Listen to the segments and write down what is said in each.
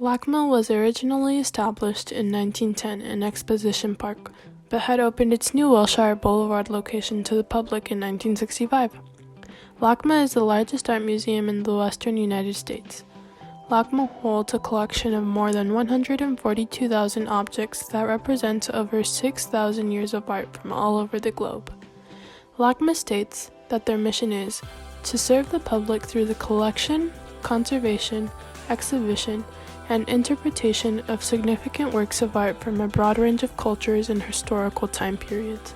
LACMA was originally established in 1910 in Exposition Park, but had opened its new Wilshire Boulevard location to the public in 1965. LACMA is the largest art museum in the western United States. LACMA holds a collection of more than 142,000 objects that represent over 6,000 years of art from all over the globe. LACMA states that their mission is to serve the public through the collection, conservation, exhibition, and interpretation of significant works of art from a broad range of cultures and historical time periods,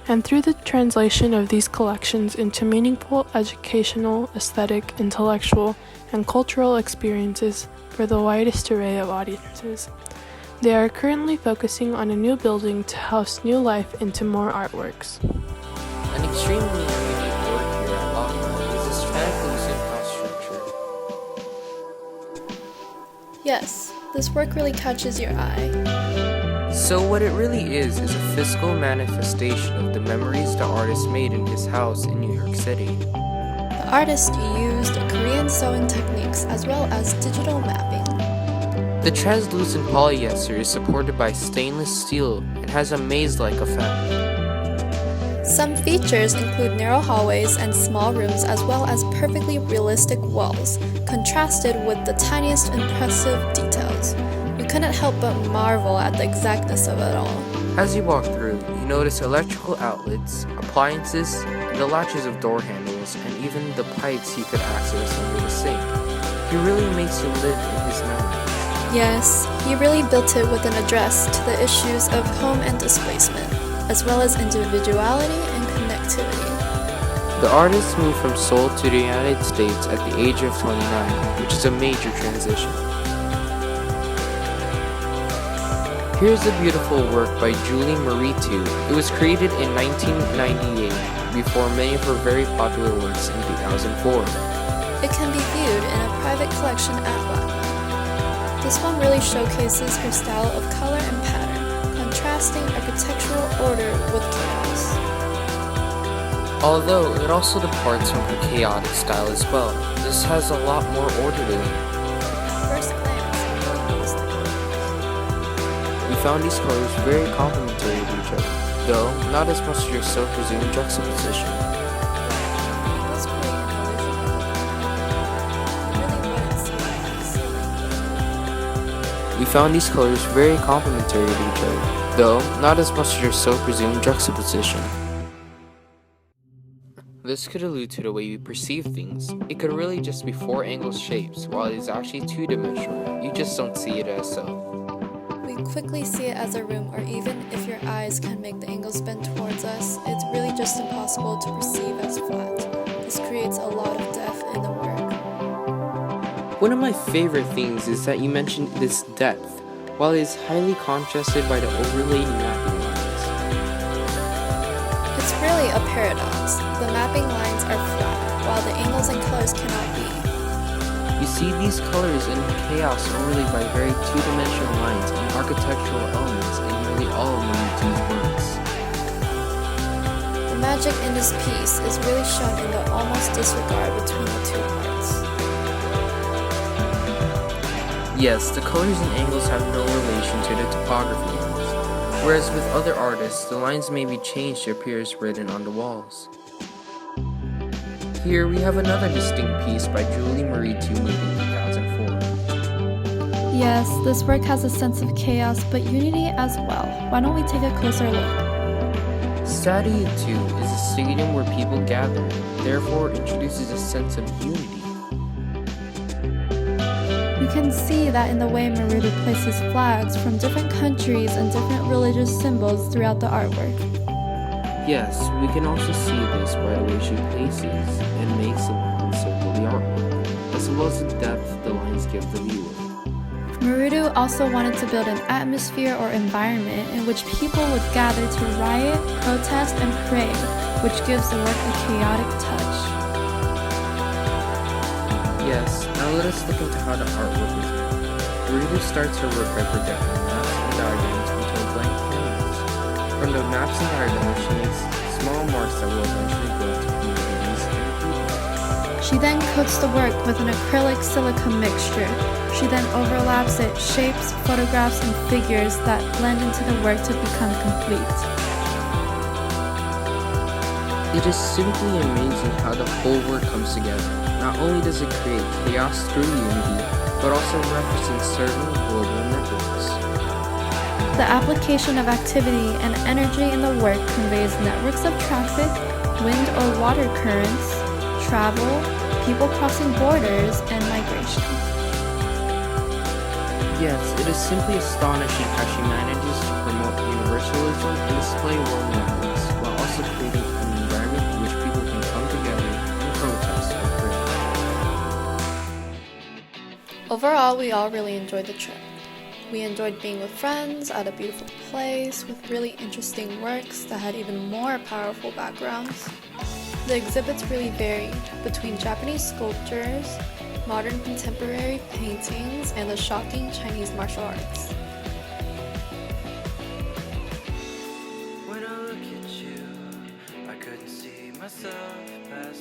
and through the translation of these collections into meaningful educational, aesthetic, intellectual, and cultural experiences for the widest array of audiences. They are currently focusing on a new building to house new life into more artworks. An extremely unique work here at LACMA is this translucent house structure. Yes, this work really catches your eye. So what it really is a physical manifestation of the memories the artist made in his house in New York City. The artist used Korean sewing techniques as well as digital mapping. The translucent polyester is supported by stainless steel and has a maze-like effect. Some features include narrow hallways and small rooms as well as perfectly realistic walls, contrasted with the tiniest impressive details. You couldn't help but marvel at the exactness of it all. As you walk through, you notice electrical outlets, appliances, the latches of door handles, and even the pipes he could access under the sink. He really makes you live in his memories. Yes, he really built it with an address to the issues of home and displacement, as well as individuality and connectivity. The artist moved from Seoul to the United States at the age of 29, which is a major transition. Here's a beautiful work by Julie Maritu. It was created in 1998, before many of her very popular works in 2004. It can be viewed in a private collection at LACMA. This one really showcases her style of color and pattern, contrasting architectural order with chaos. Although it also departs from her chaotic style as well, this has a lot more order to it. At first glance, you really notice the colors. We found these colors very complementary to each other, though not as much as your so-presumed juxtaposition. Let's create an illusion of it. You really wouldn't see that ceiling. We found these colors very complementary to each other, though not as much as your so-presumed juxtaposition. This could allude to the way we perceive things. It could really just be four angled shapes, while it is actually two-dimensional. You just don't see it as so. We quickly see it as a room, or even if your eyes can make the angles bend towards us, it's really just impossible to perceive as flat. This creates a lot of depth in the work. One of my favorite things is that you mentioned this depth, while it is highly contrasted by the overlaid mapping lines. It's really a paradox. The mapping lines are flat, while the angles and colors cannot be. You see these colors in chaos overlaid by very two-dimensional lines and architectural elements in nearly all of Maritu's works. The magic in this piece is really shown in the almost disregard between the two parts. Yes, the colors and angles have no relation to the topography, whereas with other artists, the lines may be changed to appear as written on the walls. Here we have another distinct piece by Julie Maritu made in 2004. Yes, this work has a sense of chaos, but unity as well. Why don't we take a closer look? Statue 2 is a stadium where people gather, therefore introduces a sense of unity. We can see that in the way Maritu places flags from different countries and different religious symbols throughout the artwork. Yes, we can also see this by the way she places and makes the lines circle the artwork, as well as the depth the lines give the viewer. Maritu also wanted to build an atmosphere or environment in which people would gather to riot, protest, and pray, which gives the work a chaotic touch. Yes, now let us look into how the artwork is made. Maritu starts her work by projecting maps and diagrams onto a blank canvas. From the maps and diagrams, she makes small marks that will eventually grow to communities and people. She then coats the work with an acrylic silica mixture, She then overlaps it, shapes, photographs, and figures that blend into the work to become complete. It is simply amazing how the whole work comes together. Not only does it create chaos through unity, but also represents certain global networks. The application of activity and energy in the work conveys networks of traffic, wind or water currents, travel, people crossing borders, and migration. Yes, it is simply astonishing how she manages to promote universalism and display world networks, while also creating an environment in which people can come together and protest or create. Overall, we all really enjoyed the trip. We enjoyed being with friends at a beautiful place with really interesting works that had even more powerful backgrounds. The exhibits really varied between Japanese sculptures, modern contemporary paintings, and the shocking Chinese martial arts. When I look at you, I couldn't see myself past